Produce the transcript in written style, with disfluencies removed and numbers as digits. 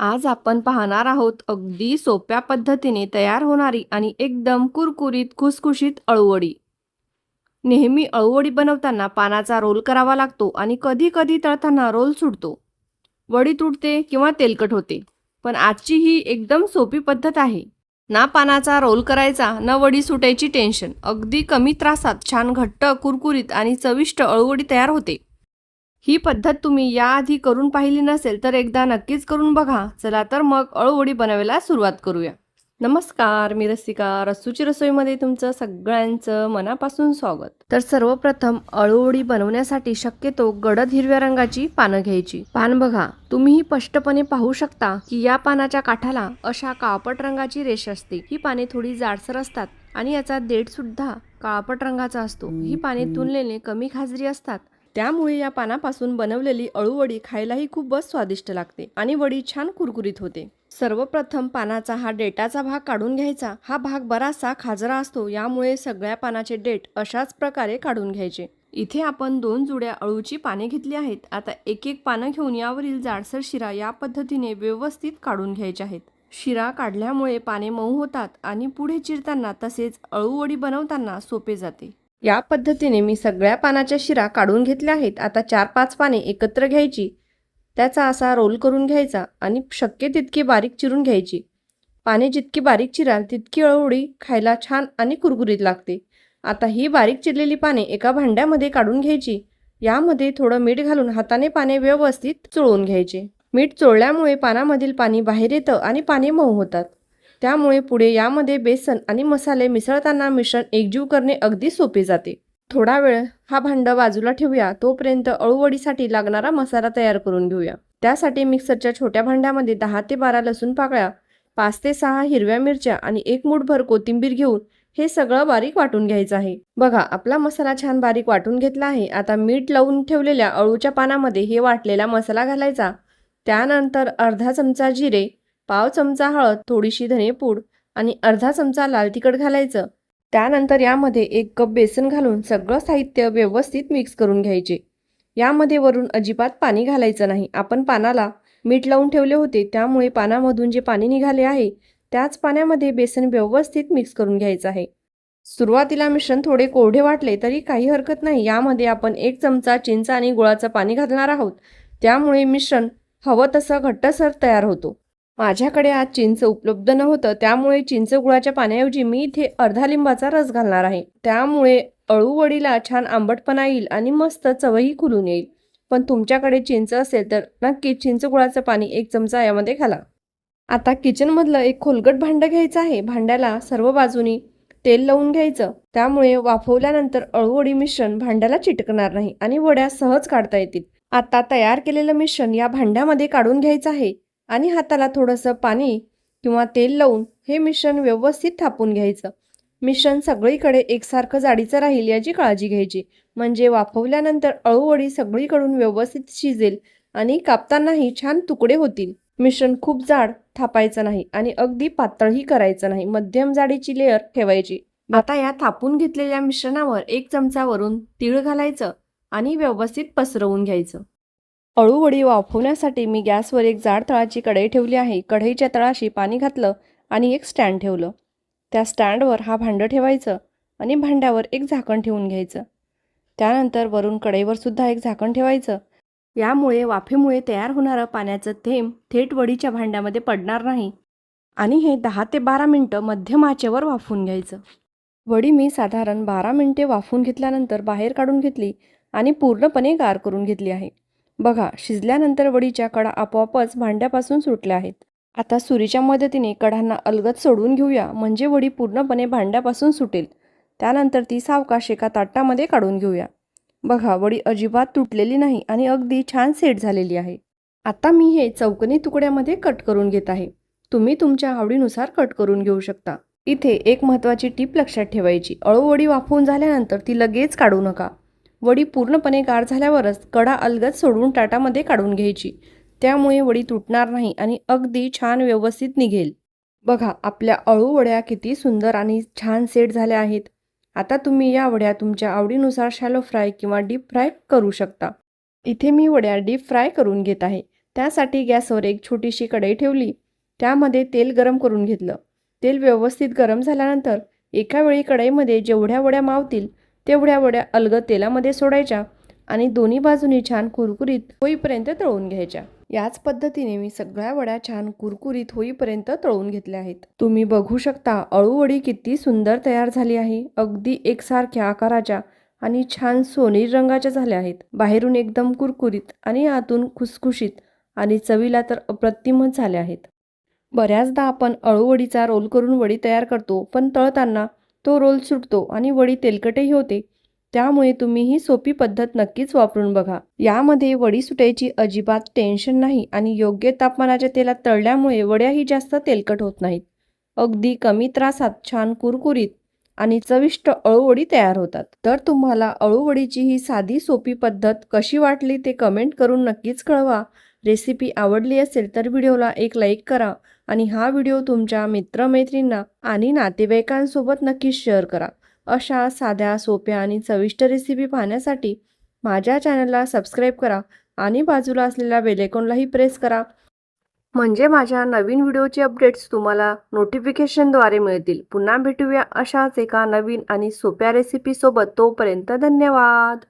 आज आपण पाहणार आहोत अगदी सोप्या पद्धतीने तयार होणारी आणि एकदम कुरकुरीत खुसखुशीत अळूवडी. नेहमी अळूवडी बनवताना पानाचा रोल करावा लागतो आणि कधी कधी तळताना रोल सुटतो. वडी तुटते किंवा तेलकट होते. पण आजची ही एकदम सोपी पद्धत आहे. ना पानाचा रोल करायचा, न वडी सुटायची टेन्शन. अगदी कमी त्रासात छान घट्ट, कुरकुरीत आणि चविष्ट अळूवडी तयार होते. ही पद्धत तुम्ही याआधी करून पाहिली नसेल तर एकदा नक्कीच करून बघा. चला तर मग अळूवडी बनवायला सुरुवात करूया. नमस्कार, मी रसिका. रस्सूची रसोईमध्ये तुमचं सगळ्यांचं मनापासून स्वागत. तर सर्वप्रथम अळूवडी बनवण्यासाठी शक्यतो गडद हिरव्या रंगाची पानं घ्यायची. पान बघा, तुम्हीही स्पष्टपणे पाहू शकता की या पानाच्या काठाला अशा काळपट रंगाची रेष असते. ही पाने थोडी जाडसर असतात आणि याचा देठ सुद्धा काळपट रंगाचा असतो. ही पाने तुलनेने कमी खाजरी असतात. त्यामुळे या पानापासून बनवलेली अळूवडी खायलाही खूपच स्वादिष्ट लागते आणि वडी छान कुरकुरीत होते. सर्वप्रथम पानाचा हा देठाचा भाग काढून घ्यायचा. हा भाग बराचसा खाजरा असतो, यामुळे सगळ्या पानाचे देठ अशाच प्रकारे काढून घ्यायचे. इथे आपण 2 जुड्या अळूची पाने घेतली आहेत. आता एक एक पानं घेऊन यावरील जाडसर शिरा या पद्धतीने व्यवस्थित काढून घ्यायच्या आहेत. शिरा काढल्यामुळे पाने मऊ होतात आणि पुढे चिरताना तसेच अळूवडी बनवताना सोपे जाते. या पद्धतीने मी सगळ्या पानाच्या शिरा काढून घेतल्या आहेत. आता 4-5 पाने एकत्र घ्यायची, त्याचा असा रोल करून घ्यायचा आणि शक्य तितकी बारीक चिरून घ्यायची. पाने जितकी बारीक चिराल तितकी अळूवडी खायला छान आणि कुरकुरीत लागते. आता ही बारीक चिरलेली पाने एका भांड्यामध्ये काढून घ्यायची. यामध्ये थोडं मीठ घालून हाताने पाने व्यवस्थित चोळून घ्यायचे. मीठ चोळल्यामुळे पानामधील पाणी बाहेर येतं आणि पाने मऊ होतात. त्यामुळे पुढे यामध्ये बेसन आणि मसाले मिसळताना मिश्रण एकजीव करणे अगदी सोपे जाते. थोडा वेळ हा भांड बाजूला ठेवूया. तोपर्यंत अळूवडीसाठी लागणारा मसाला तयार करून घेऊया. त्यासाठी मिक्सरच्या छोट्या भांड्यामध्ये 10 ते 12 लसूण पाकळ्या, 5 ते 6 हिरव्या मिरच्या आणि 1 मूठभर कोथिंबीर घेऊन हे सगळं बारीक वाटून घ्यायचं आहे. बघा, आपला मसाला छान बारीक वाटून घेतला आहे. आता मीठ लावून ठेवलेल्या अळूच्या पानामध्ये हे वाटलेला मसाला घालायचा. त्यानंतर अर्धा चमचा जिरे, पाव चमचा हळद, थोडीशी धनेपूड आणि अर्धा चमचा लाल तिखट घालायचं. त्यानंतर यामध्ये 1 कप बेसन घालून सगळं साहित्य व्यवस्थित मिक्स करून घ्यायचे. यामध्ये वरून अजिबात पाणी घालायचं नाही. आपण पानाला मीठ लावून ठेवले होते, त्यामुळे पानामधून जे पाणी निघाले आहे त्याच पाण्यामध्ये बेसन व्यवस्थित मिक्स करून घ्यायचं आहे. सुरुवातीला मिश्रण थोडे कोरडे वाटले तरी काही हरकत नाही. यामध्ये आपण 1 चमचा चिंच आणि गुळाचं पाणी घालणार आहोत. त्यामुळे मिश्रण हवं तसं घट्टसर तयार होतो. माझ्याकडे आज चिंच उपलब्ध नव्हतं, त्यामुळे चिंच गुळाच्या पाण्याऐवजी मी इथे अर्धा लिंबाचा रस घालणार आहे. त्यामुळे अळूवडीला छान आंबटपणा येईल आणि मस्त चवही खुलून येईल. पण तुमच्याकडे चिंच असेल तर नक्की चिंच गुळाचं पाणी 1 चमचा यामध्ये घाला. आता किचनमधलं एक खोलगट भांडं घ्यायचं आहे. भांड्याला सर्व बाजूनी तेल लावून घ्यायचं. त्यामुळे वाफवल्यानंतर अळूवडी मिश्रण भांड्याला चिटकणार नाही आणि वड्या सहज काढता येतील. आता तयार केलेलं मिश्रण या भांड्यामध्ये काढून घ्यायचं आहे आणि हाताला थोडंसं पाणी किंवा तेल लावून हे मिश्रण व्यवस्थित थापून घ्यायचं. मिश्रण सगळीकडे एकसारखं जाडीचं राहील याची काळजी घ्यायची. म्हणजे वाफवल्यानंतर अळूवडी सगळीकडून व्यवस्थित शिजेल आणि कापतानाही छान तुकडे होतील. मिश्रण खूप जाड थापायचं नाही आणि अगदी पातळही करायचं नाही. मध्यम जाडीची लेअर ठेवायची. आता या थापून घेतलेल्या मिश्रणावर 1 चमचा वरून तीळ घालायचं आणि व्यवस्थित पसरवून घ्यायचं. अळूवडी वाफवण्यासाठी मी गॅसवर एक जाड तळाची कढई ठेवली आहे. कढईच्या तळाशी पाणी घातलं आणि एक स्टँड ठेवलं. त्या स्टँडवर हा भांडं ठेवायचं आणि भांड्यावर एक झाकण ठेवून घ्यायचं. त्यानंतर वरून कढईवर सुद्धा एक झाकण ठेवायचं. यामुळे वाफेमुळे तयार होणारं पाण्याचं थेंब थेट वडीच्या भांड्यामध्ये पडणार नाही आणि हे 10 ते 12 मिनटं मध्यम आचेवर वाफवून घ्यायचं. वडी मी साधारण 12 मिनिटे वाफवून घेतल्यानंतर बाहेर काढून घेतली आणि पूर्णपणे गार करून घेतली आहे. बघा, शिजल्यानंतर वडीच्या कडा आपोआपच भांड्यापासून सुटल्या आहेत. आता सुरीच्या मदतीने कडांना अलगद सोडून घेऊया, म्हणजे वडी पूर्णपणे भांड्यापासून सुटेल. त्यानंतर ती सावकाश एका ताटामध्ये काढून घेऊया. बघा, वडी अजिबात तुटलेली नाही आणि अगदी छान सेट झालेली आहे. आता मी हे चौकोनी तुकड्यामध्ये कट करून घेत आहे. तुम्ही तुमच्या आवडीनुसार कट करून घेऊ शकता. इथे एक महत्त्वाची टीप लक्षात ठेवायची. अळूवडी वाफवून झाल्यानंतर ती लगेच काढू नका. वडी पूर्णपणे गार झाल्यावरच कडा अलगद सोडून ताटामध्ये काढून घ्यायची. त्यामुळे वडी तुटणार नाही आणि अगदी छान व्यवस्थित निघेल. बघा, आपल्या अळूवड्या किती सुंदर आणि छान सेट झाल्या आहेत. आता तुम्ही या वड्या तुमच्या आवडीनुसार शॅलो फ्राय किंवा डीप फ्राय करू शकता. इथे मी वड्या डीप फ्राय करून घेत आहे. त्यासाठी गॅसवर एक छोटीशी कढई ठेवली. त्यामध्ये तेल गरम करून घेतलं. तेल व्यवस्थित गरम झाल्यानंतर एका वेळी कढईमध्ये जेवढ्या वड्या मावतील तेवढ्या वड्या अलगद तेलामध्ये सोडायच्या आणि दोन्ही बाजूनी छान कुरकुरीत होईपर्यंत तळून घ्यायच्या. याच पद्धतीने मी सगळ्या वड्या छान कुरकुरीत होईपर्यंत तळून घेतल्या आहेत. तुम्ही बघू शकता अळूवडी किती सुंदर तयार झाली आहे. अगदी एकसारख्या आकाराच्या आणि छान सोनेरी रंगाच्या झाल्या आहेत. बाहेरून एकदम कुरकुरीत आणि आतून खुसखुशीत आणि चवीला तर अप्रतिमच झाल्या आहेत. बऱ्याचदा आपण अळूवडीचा रोल करून वडी तयार करतो, पण तळताना तो रोल सुटतो आणि वडी तेलकटही होते. त्यामुळे तुम्ही ही सोपी पद्धत नक्कीच वापरून बघा. यामध्ये वडी सुटायची अजिबात टेन्शन नाही आणि योग्य तापमानाच्या तेलात तळल्यामुळे वड्याही जास्त तेलकट होत नाहीत. अगदी कमी त्रासात छान कुरकुरीत आणि चविष्ट अळूवडी तयार होतात. तर तुम्हाला अळूवडीची ही साधी सोपी पद्धत कशी वाटली ते कमेंट करून नक्कीच कळवा. रेसिपी आवडली असेल तर व्हिडिओला एक लाईक करा आणि हा व्हिडिओ तुमच्या मित्रमैत्रिणींना आणि नातेवाईकांसोबत नक्कीच शेअर करा. अशा साध्या सोप्या आणि चविष्ट रेसिपी पाहण्यासाठी माझ्या चॅनलला सबस्क्राईब करा आणि बाजूला असलेल्या बेल आयकॉनलाही प्रेस करा, म्हणजे माझ्या नवीन व्हिडिओचे अपडेट्स तुम्हाला नोटिफिकेशनद्वारे मिळतील. पुन्हा भेटूया अशाच एका नवीन आणि सोप्या रेसिपीसोबत. तोपर्यंत धन्यवाद.